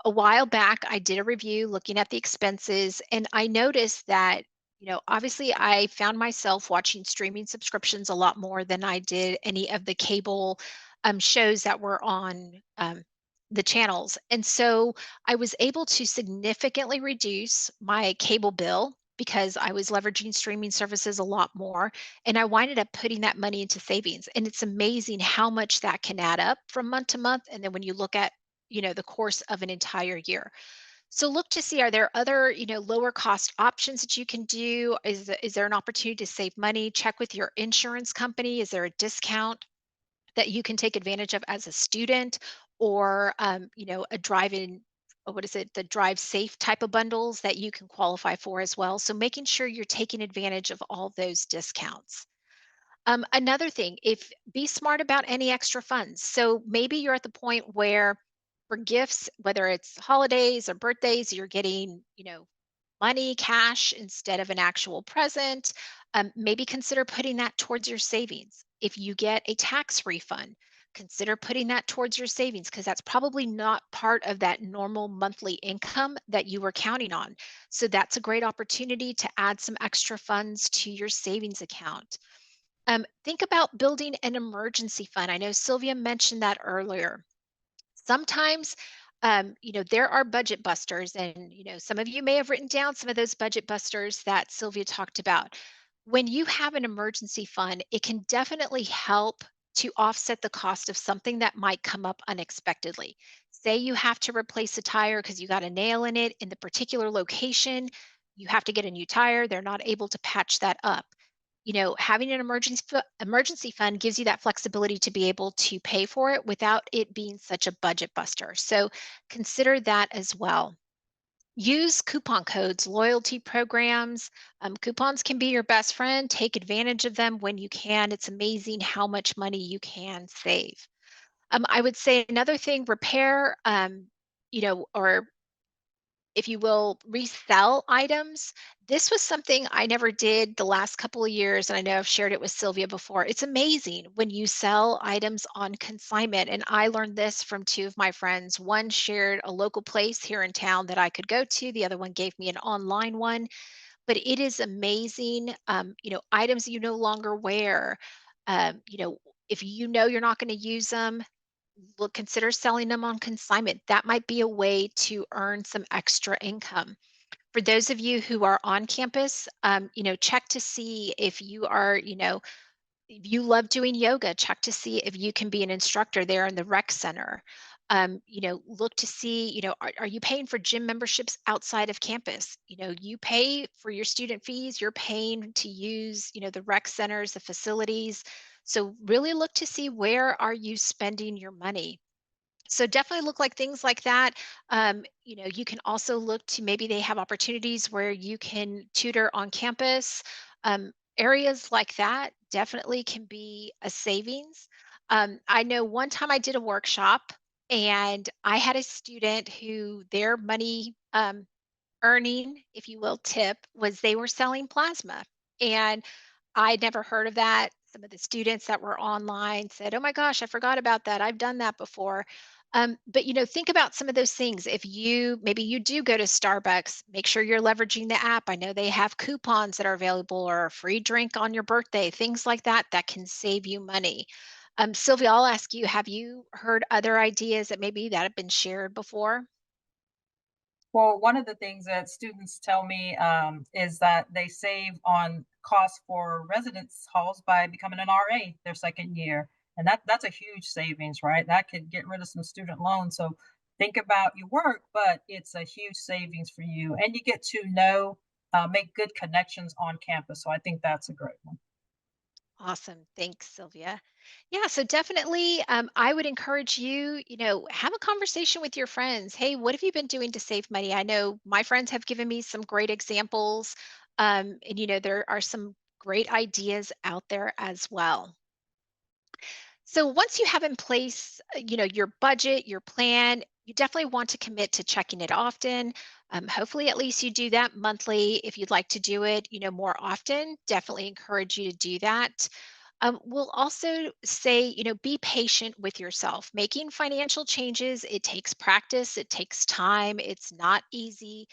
while back, I did a review looking at the expenses, and I noticed that, obviously I found myself watching streaming subscriptions a lot more than I did any of the cable shows that were on the channels. And so I was able to significantly reduce my cable bill because I was leveraging streaming services a lot more. And I winded up putting that money into savings. And it's amazing how much that can add up from month to month. And then when you look at the course of an entire year. So look to see, are there other, lower cost options that you can do? Is there an opportunity to save money? Check with your insurance company. Is there a discount that you can take advantage of as a student or, a drive-in, what is it, the drive safe type of bundles that you can qualify for as well. So making sure you're taking advantage of all those discounts. Another thing, if be smart about any extra funds. So maybe you're at the point where for gifts, whether it's holidays or birthdays, you're getting, money, cash instead of an actual present. Maybe consider putting that towards your savings. If you get a tax refund, consider putting that towards your savings because that's probably not part of that normal monthly income that you were counting on. So that's a great opportunity to add some extra funds to your savings account. Think about building an emergency fund. I know Sylvia mentioned that earlier. Sometimes, there are budget busters, and, some of you may have written down some of those budget busters that Sylvia talked about. When you have an emergency fund, it can definitely help to offset the cost of something that might come up unexpectedly. Say you have to replace a tire because you got a nail in it in the particular location, you have to get a new tire, they're not able to patch that up. Having an emergency fund gives you that flexibility to be able to pay for it without it being such a budget buster. So consider that as well. Use coupon codes, loyalty programs. Coupons can be your best friend. Take advantage of them when you can. It's amazing how much money you can save. I would say another thing, repair or if you will, resell items. This was something I never did the last couple of years, and I know I've shared it with Sylvia before. It's amazing when you sell items on consignment, and I learned this from two of my friends. One shared a local place here in town that I could go to. The other one gave me an online one, but it is amazing. Items you no longer wear. If you know you're not going to use them, look, consider selling them on consignment. That might be a way to earn some extra income. For those of you who are on campus, check to see if you are, if you love doing yoga, check to see if you can be an instructor there in the rec center. Look to see, are you paying for gym memberships outside of campus? You pay for your student fees, you're paying to use, the rec centers, the facilities. So really look to see, where are you spending your money? So definitely look like things like that. You can also look to, maybe they have opportunities where you can tutor on campus. Areas like that definitely can be a savings. I know one time I did a workshop, and I had a student who their money earning, if you will, tip was they were selling plasma. And I'd never heard of that. Some of the students that were online said, "Oh my gosh, I forgot about that. I've done that before." But think about some of those things. If maybe you do go to Starbucks, make sure you're leveraging the app. I know they have coupons that are available, or a free drink on your birthday, things like that that can save you money. Sylvia, I'll ask you, have you heard other ideas that maybe that have been shared before? Well, one of the things that students tell me is that they save on costs for residence halls by becoming an RA their second year. And that's a huge savings, right? That could get rid of some student loans. So think about your work, but it's a huge savings for you. And you get to make good connections on campus. So I think that's a great one. Awesome. Thanks, Sylvia. Yeah, so definitely, I would encourage you, have a conversation with your friends. Hey, what have you been doing to save money? I know my friends have given me some great examples. And, there are some great ideas out there as well. So once you have in place, your budget, your plan, you definitely want to commit to checking it often. Hopefully, at least you do that monthly. If you'd like to do it, more often, definitely encourage you to do that. We'll also say, be patient with yourself. Making financial changes, it takes practice, it takes time, it's not easy.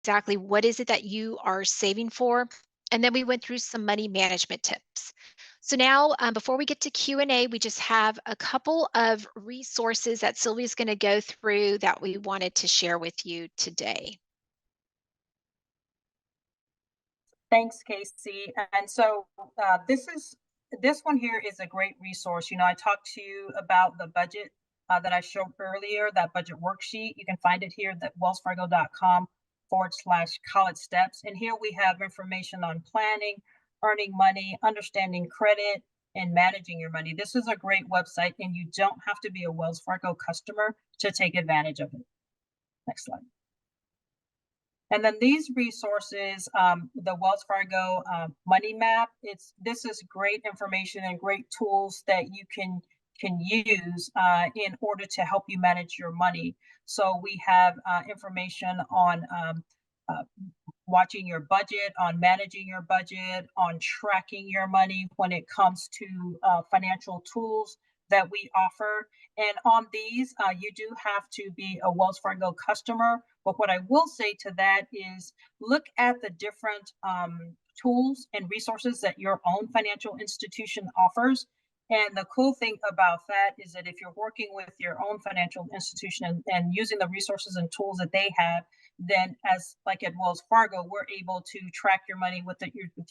Exactly what is it that you are saving for? And then we went through some money management tips. So now, before we get to Q&A, we just have a couple of resources that Sylvia's going to go through that we wanted to share with you today. Thanks, Casey. And so this one here is a great resource. I talked to you about the budget that I showed earlier, that budget worksheet. You can find it here at wellsfargo.com/college steps. And here we have information on planning, earning money, understanding credit, and managing your money. This is a great website, and you don't have to be a Wells Fargo customer to take advantage of it. Next slide. And then these resources, the Wells Fargo Money Map, this is great information and great tools that you can use in order to help you manage your money. So we have information on uh, watching your budget, on managing your budget, on tracking your money when it comes to financial tools that we offer. And on these, you do have to be a Wells Fargo customer. But what I will say to that is look at the different tools and resources that your own financial institution offers. And the cool thing about that is that if you're working with your own financial institution and using the resources and tools that they have, then as like at Wells Fargo, we're able to track your money with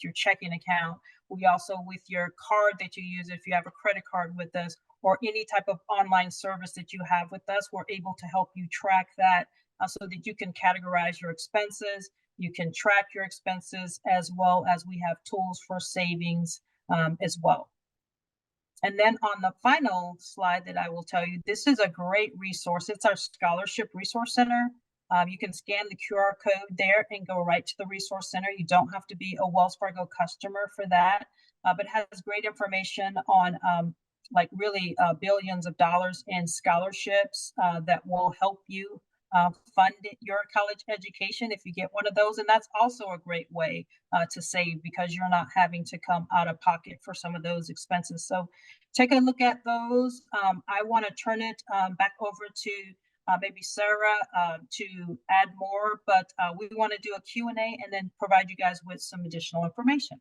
your checking account. We also, with your card that you use, if you have a credit card with us, or any type of online service that you have with us, we're able to help you track that so that you can categorize your expenses, You can track your expenses, as well as we have tools for savings as well. And then on the final slide that I will tell you, this is a great resource. It's our Scholarship Resource Center. You can scan the QR code there and go right to the Resource Center. You don't have to be a Wells Fargo customer for that, but has great information on like really billions of dollars in scholarships that will help you fund your college education if you get one of those. And that's also a great way to save, because you're not having to come out of pocket for some of those expenses. So take a look at those. I want to turn it back over to maybe Sarah to add more, but we want to do a Q&A and then provide you guys with some additional information.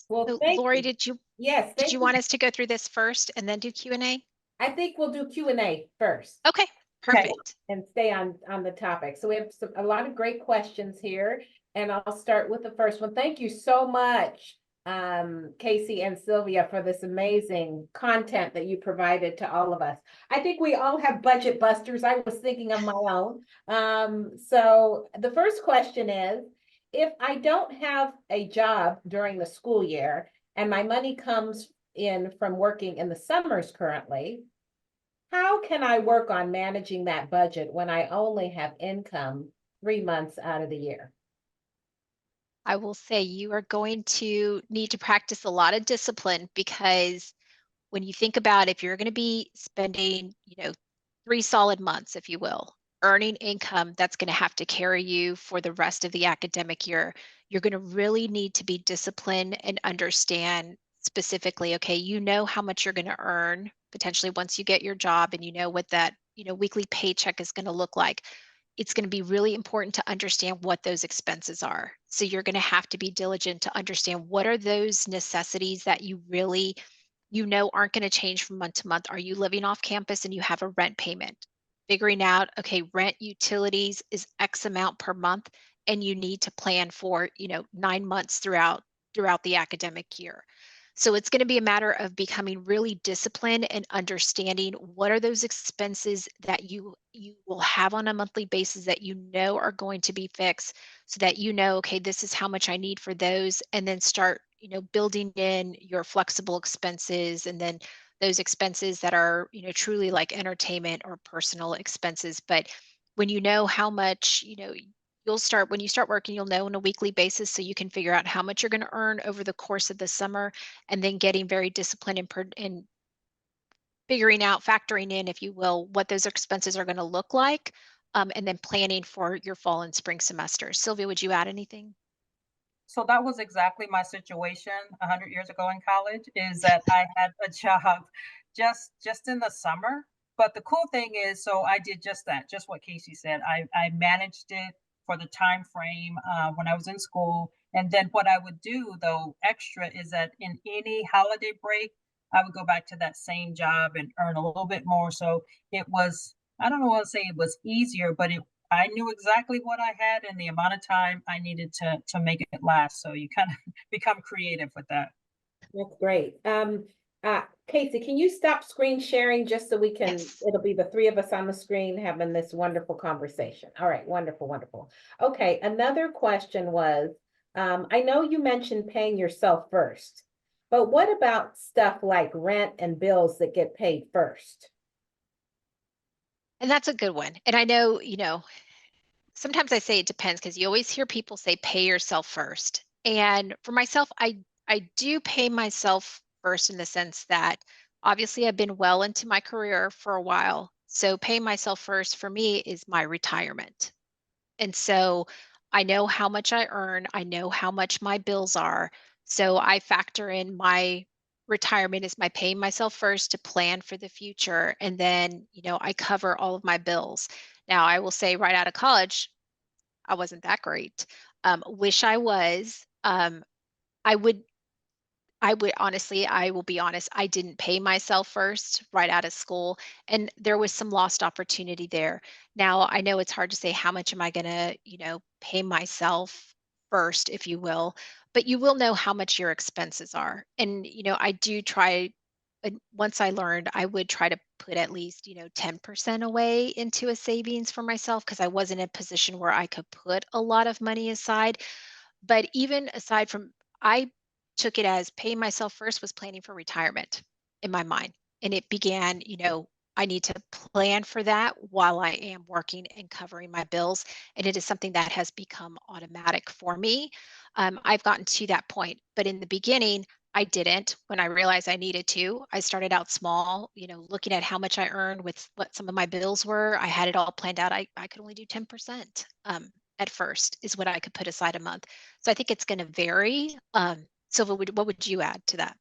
Well, So, thank Lori, you. did you Yes, want us to go through this first and then do Q&A? I think we'll do Q&A first. Okay, perfect. And stay on the topic. So we have a lot of great questions here, and I'll start with the first one. Thank you so much, Casey and Sylvia, for this amazing content that you provided to all of us. I think we all have budget busters. I was thinking of my own. So the first question is, if I don't have a job during the school year and my money comes in from working in the summers currently, how can I work on managing that budget when I only have income 3 months out of the year? I will say you are going to need to practice a lot of discipline, because when you think about, if you're going to be spending, 3 solid months, if you will, earning income that's going to have to carry you for the rest of the academic year, you're going to really need to be disciplined and understand specifically, okay, how much you're going to earn potentially once you get your job, and what that, weekly paycheck is going to look like. It's going to be really important to understand what those expenses are. So you're going to have to be diligent to understand what are those necessities that you really aren't going to change from month to month. Are you living off campus and you have a rent payment? Figuring out, okay, rent, utilities is X amount per month, and you need to plan for, 9 months throughout the academic year. So it's going to be a matter of becoming really disciplined and understanding what are those expenses that you will have on a monthly basis that are going to be fixed, so that okay, this is how much I need for those, and then start building in your flexible expenses, and then those expenses that are truly like entertainment or personal expenses. But when how much when you start working, you'll know on a weekly basis, so you can figure out how much you're going to earn over the course of the summer, and then getting very disciplined in figuring out, factoring in, if you will, what those expenses are going to look like, and then planning for your fall and spring semesters. Sylvia, would you add anything? So that was exactly my situation 100 years ago in college, is that I had a job just in the summer. But the cool thing is, so I did just that, just what Casey said. I managed it for the time frame when I was in school. And then what I would do, though, extra, is that in any holiday break, I would go back to that same job and earn a little bit more. So it was, I don't want to say it was easier, but I knew exactly what I had and the amount of time I needed to make it last. So you kind of become creative with that. That's great. Casey, can you stop screen sharing just so we can, Yes. it'll be the 3 of us on the screen having this wonderful conversation. All right, wonderful, wonderful. Okay, another question was, I know you mentioned paying yourself first, but what about stuff like rent and bills that get paid first? And that's a good one. And I know, sometimes I say it depends, because you always hear people say pay yourself first. And for myself, I do pay myself first, in the sense that obviously I've been well into my career for a while. So paying myself first for me is my retirement. And so I know how much I earn, I know how much my bills are. So I factor in my retirement as my paying myself first to plan for the future. And then, I cover all of my bills. Now, I will say, right out of college, I wasn't that great. Wish I was. I would honestly, I will be honest, I didn't pay myself first right out of school, and there was some lost opportunity there. Now, I know it's hard to say how much am I going to, pay myself first, if you will, but you will know how much your expenses are. And, I do try once I learned, I would try to put at least, 10% away into a savings for myself because I wasn't in a position where I could put a lot of money aside. But even aside from, I took it as paying myself first was planning for retirement in my mind. And it began, I need to plan for that while I am working and covering my bills. And it is something that has become automatic for me. I've gotten to that point. But in the beginning, I didn't. When I realized I needed to, I started out small, looking at how much I earned with what some of my bills were. I had it all planned out. I could only do 10% at first is what I could put aside a month. So I think it's going to vary. Sylvia, what would you add to that?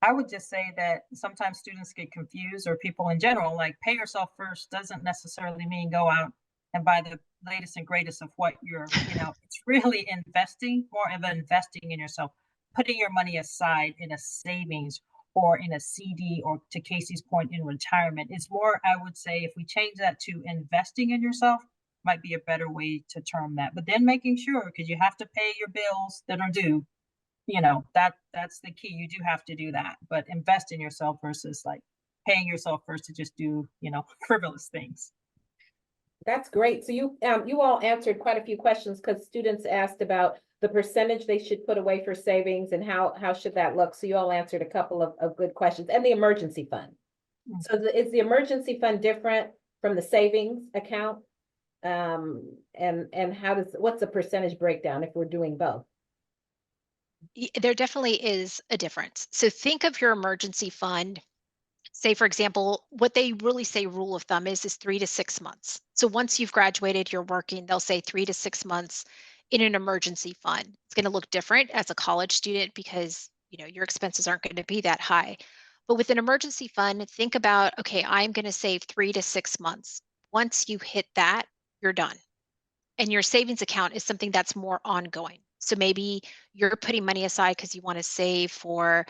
I would just say that sometimes students get confused, or people in general, like pay yourself first doesn't necessarily mean go out and buy the latest and greatest of what it's really investing, more of investing in yourself, putting your money aside in a savings or in a CD, or to Casey's point, in retirement. It's more, I would say, if we change that to investing in yourself, might be a better way to term that. But then making sure, because you have to pay your bills that are due, that's the key. You do have to do that, but invest in yourself versus like paying yourself first to just do frivolous things. That's great. So you all answered quite a few questions because students asked about the percentage they should put away for savings and how should that look. So you all answered a couple of good questions, and the emergency fund. Mm. So is the emergency fund different from the savings account? And what's the percentage breakdown if we're doing both? There definitely is a difference. So think of your emergency fund. Say, for example, what they really say rule of thumb is 3 to 6 months. So once you've graduated, you're working, they'll say 3 to 6 months in an emergency fund. It's going to look different as a college student because your expenses aren't going to be that high. But with an emergency fund, think about, okay, I'm going to save 3 to 6 months. Once you hit that, you're done. And your savings account is something that's more ongoing. So maybe you're putting money aside because you want to save for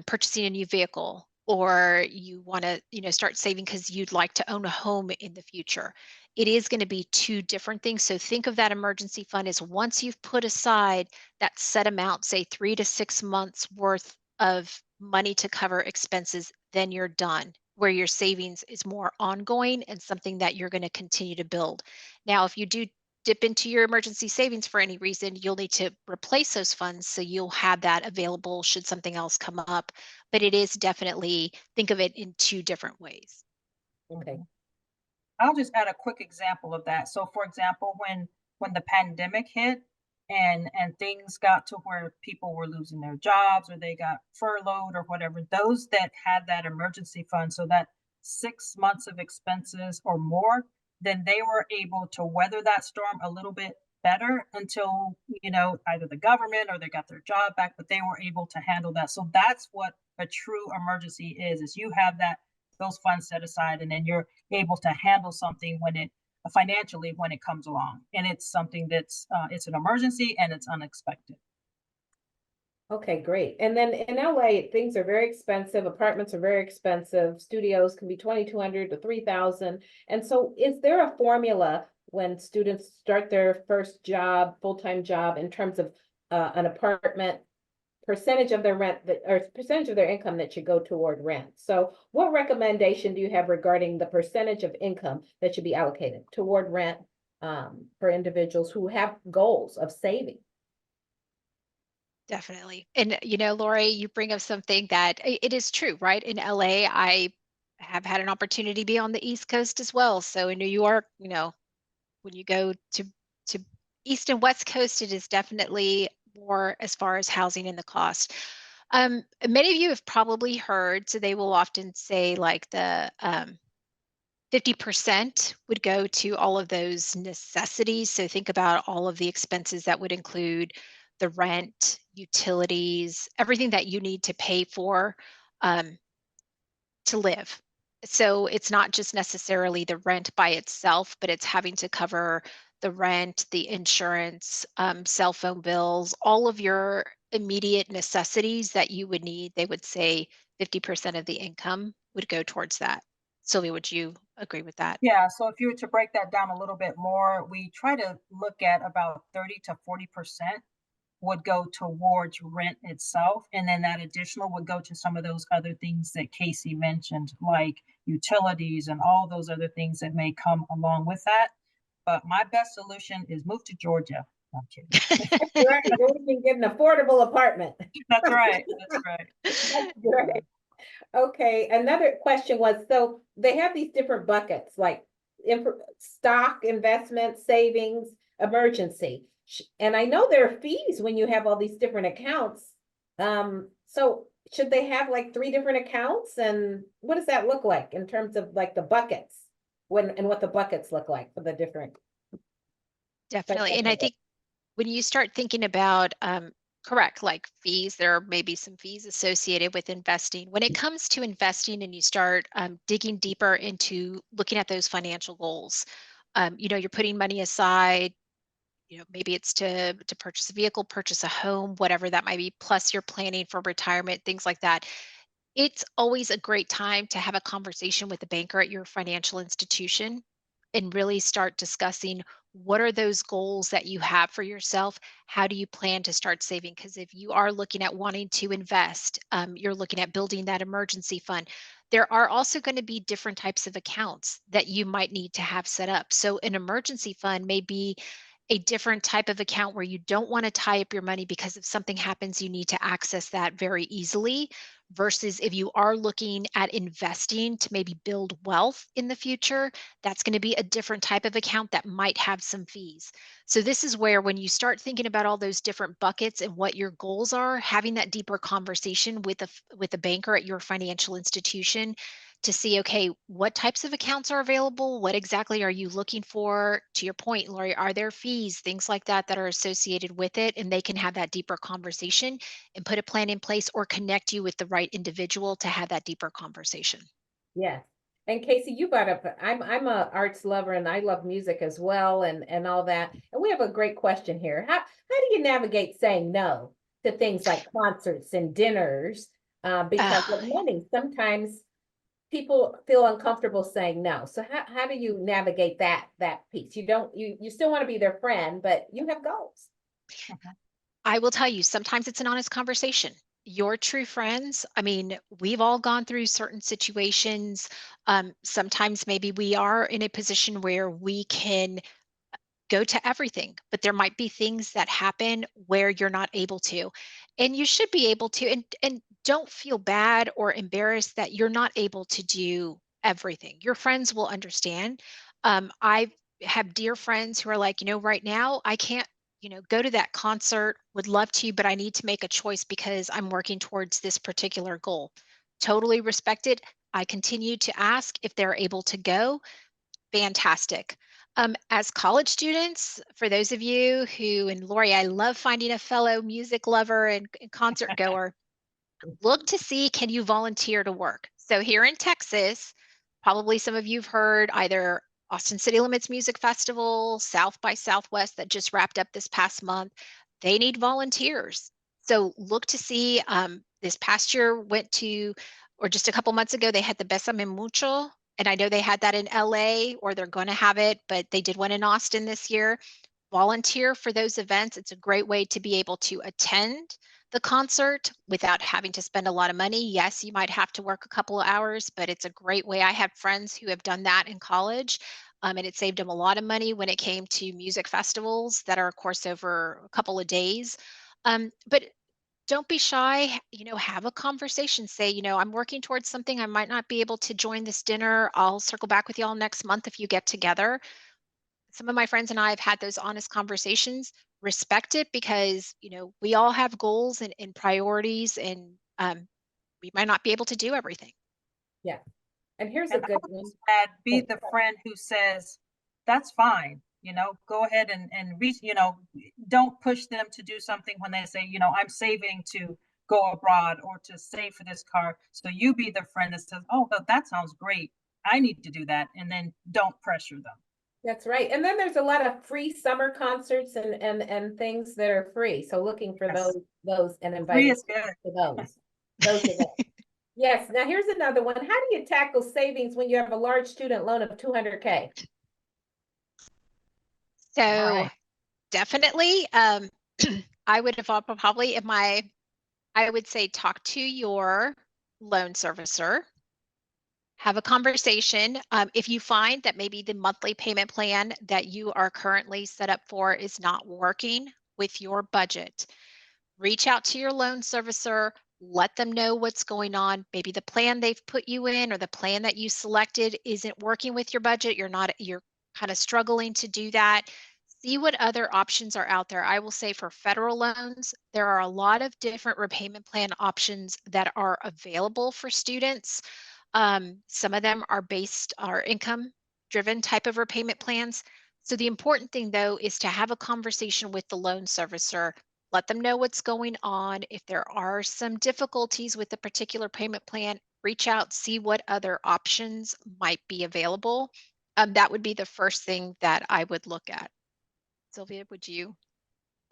purchasing a new vehicle, or you want to, start saving because you'd like to own a home in the future. It is going to be two different things. So think of that emergency fund as once you've put aside that set amount, say 3 to 6 months worth of money to cover expenses, then you're done. Where your savings is more ongoing and something that you're going to continue to build. Now, if you do dip into your emergency savings for any reason, you'll need to replace those funds so you'll have that available should something else come up. But it is definitely, think of it in two different ways. Okay. I'll just add a quick example of that. So for example, when the pandemic hit and things got to where people were losing their jobs or they got furloughed or whatever, those that had that emergency fund, so that 6 months of expenses or more, then they were able to weather that storm a little bit better until, either the government or they got their job back, but they were able to handle that. So that's what a true emergency is you have those funds set aside, and then you're able to handle something financially when it comes along, and it's something that's it's an emergency and it's unexpected. Okay, great. And then in LA, things are very expensive. Apartments are very expensive. Studios can be 2,200 to 3,000. And so is there a formula when students start their first job, full-time job, in terms of an apartment percentage of their rent or percentage of their income that should go toward rent? So what recommendation do you have regarding the percentage of income that should be allocated toward rent for individuals who have goals of saving? Definitely. And, Lori, you bring up something that it is true, right? In LA, I have had an opportunity to be on the East Coast as well. So in New York, when you go to East and West Coast, it is definitely more as far as housing and the cost. Many of you have probably heard, so they will often say like the 50% would go to all of those necessities. So think about all of the expenses that would include the rent, utilities, everything that you need to pay for to live. So it's not just necessarily the rent by itself, but it's having to cover the rent, the insurance, cell phone bills, all of your immediate necessities that you would need. They would say 50% of the income would go towards that. Sylvia, would you agree with that? Yeah, so if you were to break that down a little bit more, we try to look at about 30 to 40% would go towards rent itself. And then that additional would go to some of those other things that Casey mentioned, like utilities and all those other things that may come along with that. But my best solution is move to Georgia. No, I'm kidding. Right, then we can get an affordable apartment. That's right. That's right. That's great. Okay, another question was, so they have these different buckets, like stock, investment, savings, emergency. And I know there are fees when you have all these different accounts. So should they have like 3 different accounts? And what does that look like in terms of like the buckets? And what the buckets look like for the different? Definitely. And I think when you start thinking about, correct, like fees, there may be some fees associated with investing. When it comes to investing and you start digging deeper into looking at those financial goals, you're putting money aside, maybe it's to purchase a vehicle, purchase a home, whatever that might be, plus you're planning for retirement, things like that. It's always a great time to have a conversation with the banker at your financial institution and really start discussing what are those goals that you have for yourself. How do you plan to start saving? Because if you are looking at wanting to invest, you're looking at building that emergency fund. There are also going to be different types of accounts that you might need to have set up. So an emergency fund may be a different type of account where you don't want to tie up your money because if something happens, you need to access that very easily. Versus if you are looking at investing to maybe build wealth in the future, that's going to be a different type of account that might have some fees. So, this is where when you start thinking about all those different buckets and what your goals are, having that deeper conversation with a banker at your financial institution to see, okay, what types of accounts are available? What exactly are you looking for? To your point, Lori, are there fees, things like that that are associated with it? And they can have that deeper conversation and put a plan in place or connect you with the right individual to have that deeper conversation. Yes. And Casey, you brought up, I'm a arts lover and I love music as well and all that. And we have a great question here. How do you navigate saying no to things like concerts and dinners? Because of money, sometimes people feel uncomfortable saying no. So how do you navigate that piece? You still want to be their friend, but you have goals. I will tell you, sometimes it's an honest conversation. Your true friends, I mean, we've all gone through certain situations. Sometimes maybe we are in a position where we can go to everything, but there might be things that happen where you're not able to. And you should be able to, and don't feel bad or embarrassed that you're not able to do everything. Your friends will understand. I have dear friends who are like, right now I can't, go to that concert, would love to, but I need to make a choice because I'm working towards this particular goal. Totally respect it. I continue to ask if they're able to go. Fantastic. As college students, for those of you who, and Lori, I love finding a fellow music lover and concert goer, look to see, can you volunteer to work? So here in Texas, probably some of you've heard either Austin City Limits Music Festival, South by Southwest that just wrapped up this past month. They need volunteers. So look to see, this past year went to, or just a couple months ago, they had the Besame Mucho. And I know they had that in LA, or they're going to have it, but they did one in Austin this year. Volunteer for those events. It's a great way to be able to attend the concert without having to spend a lot of money. Yes, you might have to work a couple of hours, but it's a great way. I have friends who have done that in college, and it saved them a lot of money when it came to music festivals that are, of course, over a couple of days. But don't be shy, have a conversation. Say, I'm working towards something. I might not be able to join this dinner. I'll circle back with y'all next month if you get together. Some of my friends and I have had those honest conversations. Respect it because, we all have goals and priorities and we might not be able to do everything. Yeah. And here's a And I good would one. just add, be the friend who says, that's fine, go ahead and reach, don't push them to do something when they say, I'm saving to go abroad or to save for this car. So you be the friend that says, oh, that sounds great. I need to do that. And then don't pressure them. That's right. And then there's a lot of free summer concerts and things that are free. So looking for Yes. those and Free inviting is good. to those events. Yes. Now here's another one. How do you tackle savings when you have a large student loan of 200K? So Right. definitely, I would have probably I would say talk to your loan servicer, have a conversation. If you find that maybe the monthly payment plan that you are currently set up for is not working with your budget, reach out to your loan servicer, let them know what's going on. Maybe the plan they've put you in or the plan that you selected isn't working with your budget. You're kind of struggling to do that. See what other options are out there. I will say for federal loans, there are a lot of different repayment plan options that are available for students. Some of them are income driven type of repayment plans. So the important thing though is to have a conversation with the loan servicer, let them know what's going on. If there are some difficulties with a particular payment plan, reach out, see what other options might be available. That would be the first thing that I would look at. Sylvia, would you?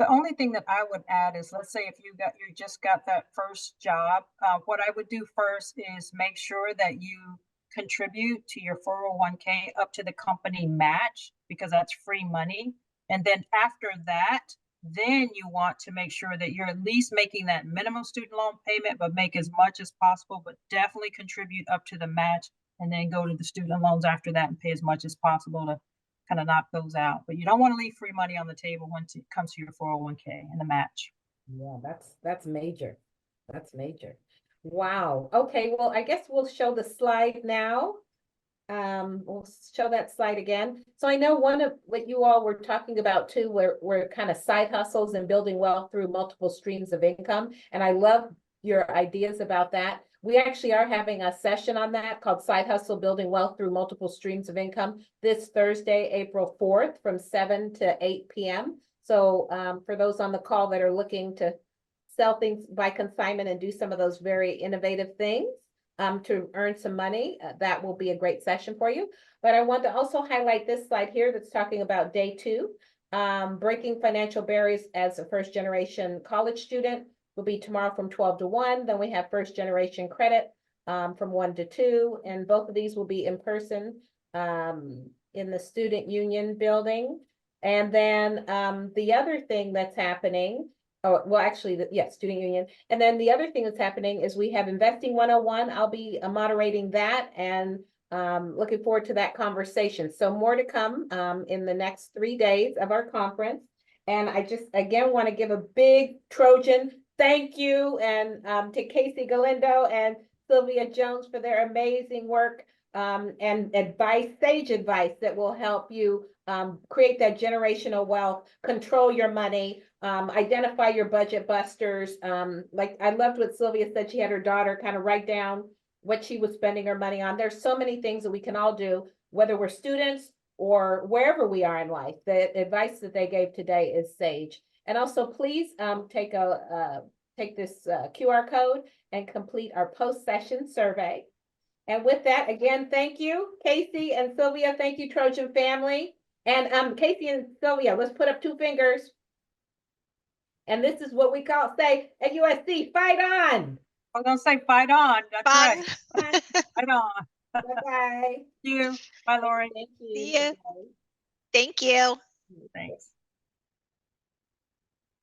The only thing that I would add is, let's say if you just got that first job, what I would do first is make sure that you contribute to your 401k up to the company match, because that's free money. And then after that, then you want to make sure that you're at least making that minimum student loan payment, but make as much as possible, but definitely contribute up to the match, and then go to the student loans after that and pay as much as possible to kind of knock those out. But you don't want to leave free money on the table once it comes to your 401k and the match. Yeah, that's major. That's major. Wow. Okay, well, I guess we'll show the slide now. We'll show that slide again. So I know one of what you all were talking about too, were kind of side hustles and building wealth through multiple streams of income. And I love your ideas about that. We actually are having a session on that called Side Hustle Building Wealth Through Multiple Streams of Income this Thursday, April 4th from 7 to 8 p.m. So for those on the call that are looking to sell things by consignment and do some of those very innovative things to earn some money, that will be a great session for you. But I want to also highlight this slide here that's talking about day 2, breaking financial barriers as a first generation college student. Will be tomorrow from 12 to 1. Then we have first generation credit from 1 to 2. And both of these will be in person in the student union building. And then the other thing that's happening, well, actually, student union. And then the other thing that's happening is we have Investing 101. I'll be moderating that and looking forward to that conversation. So more to come in the next 3 days of our conference. And I just, again, want to give a big Trojan thank you and to Casey Galindo and Sylvia Jones for their amazing work and sage advice that will help you create that generational wealth, control your money, identify your budget busters. Like I loved what Sylvia said, she had her daughter kind of write down what she was spending her money on. There's so many things that we can all do, whether we're students or wherever we are in life. The advice that they gave today is sage. And also, please take this QR code and complete our post-session survey. And with that, again, thank you, Casey and Sylvia. Thank you, Trojan family. And Casey and Sylvia, let's put up 2 fingers. And this is what we say at USC, fight on. I was going to say fight on. That's right. Fight on. Bye-bye. Thank you. Bye, Lori. Thank you. See ya. Thank you.